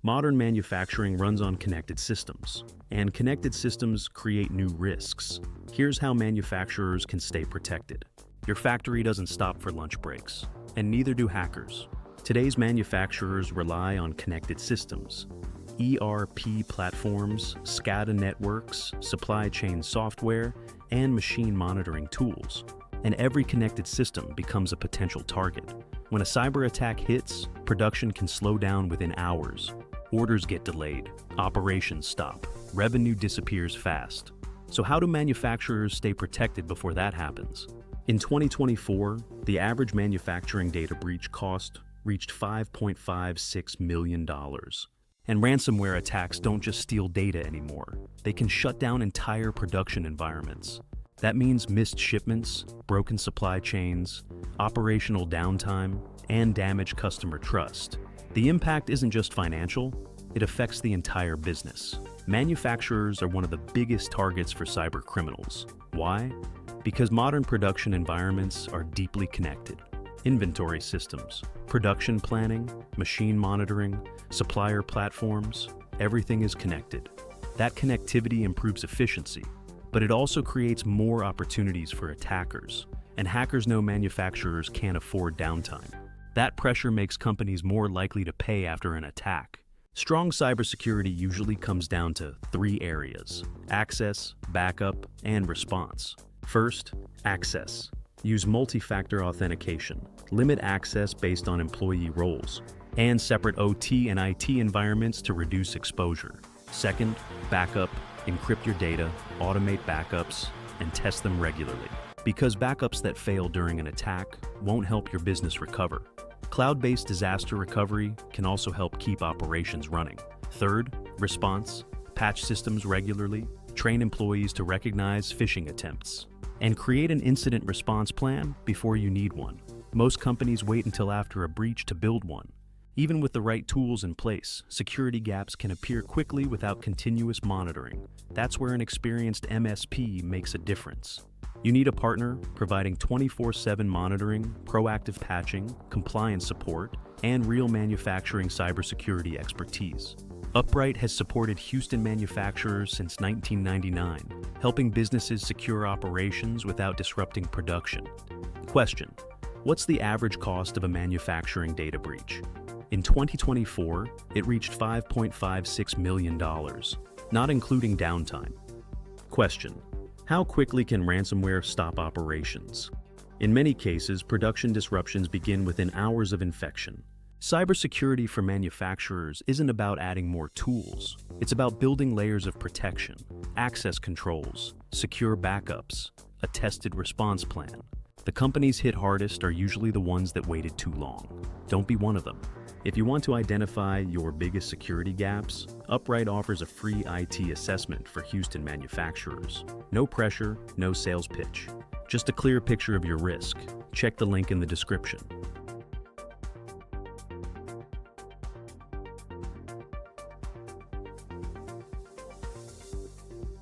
Modern manufacturing runs on connected systems, and connected systems create new risks. Here's how manufacturers can stay protected. Your factory doesn't stop for lunch breaks, and neither do hackers. Today's manufacturers rely on connected systems, ERP platforms, SCADA networks, supply chain software, and machine monitoring tools. And every connected system becomes a potential target. When a cyber attack hits, production can slow down within hours. Orders get delayed, operations stop, revenue disappears fast. So how do manufacturers stay protected before that happens? In 2024, the average manufacturing data breach cost reached $5.56 million. And ransomware attacks don't just steal data anymore. They can shut down entire production environments. That means missed shipments, broken supply chains, operational downtime, and damaged customer trust. The impact isn't just financial, it affects the entire business. Manufacturers are one of the biggest targets for cyber criminals. Why? Because modern production environments are deeply connected. Inventory systems, production planning, machine monitoring, supplier platforms, everything is connected. That connectivity improves efficiency, but it also creates more opportunities for attackers, and hackers know manufacturers can't afford downtime. That pressure makes companies more likely to pay after an attack. Strong cybersecurity usually comes down to three areas: access, backup, and response. First, access. Use multi-factor authentication, limit access based on employee roles, and separate OT and IT environments to reduce exposure. Second, backup. Encrypt your data, automate backups, and test them regularly. Because backups that fail during an attack won't help your business recover. Cloud-based disaster recovery can also help keep operations running. Third, response. Patch systems regularly, train employees to recognize phishing attempts, and create an incident response plan before you need one. Most companies wait until after a breach to build one. Even with the right tools in place, security gaps can appear quickly without continuous monitoring. That's where an experienced MSP makes a difference. You need a partner providing 24/7 monitoring, proactive patching, compliance support, and real manufacturing cybersecurity expertise. Upright has supported Houston manufacturers since 1999, helping businesses secure operations without disrupting production. Question: what's the average cost of a manufacturing data breach? In 2024, it reached $5.56 million, not including downtime. Question: how quickly can ransomware stop operations? In many cases, production disruptions begin within hours of infection. Cybersecurity for manufacturers isn't about adding more tools. It's about building layers of protection, access controls, secure backups, a tested response plan. The companies hit hardest are usually the ones that waited too long. Don't be one of them. If you want to identify your biggest security gaps, Upright offers a free IT assessment for Houston manufacturers. No pressure, no sales pitch. Just a clear picture of your risk. Check the link in the description.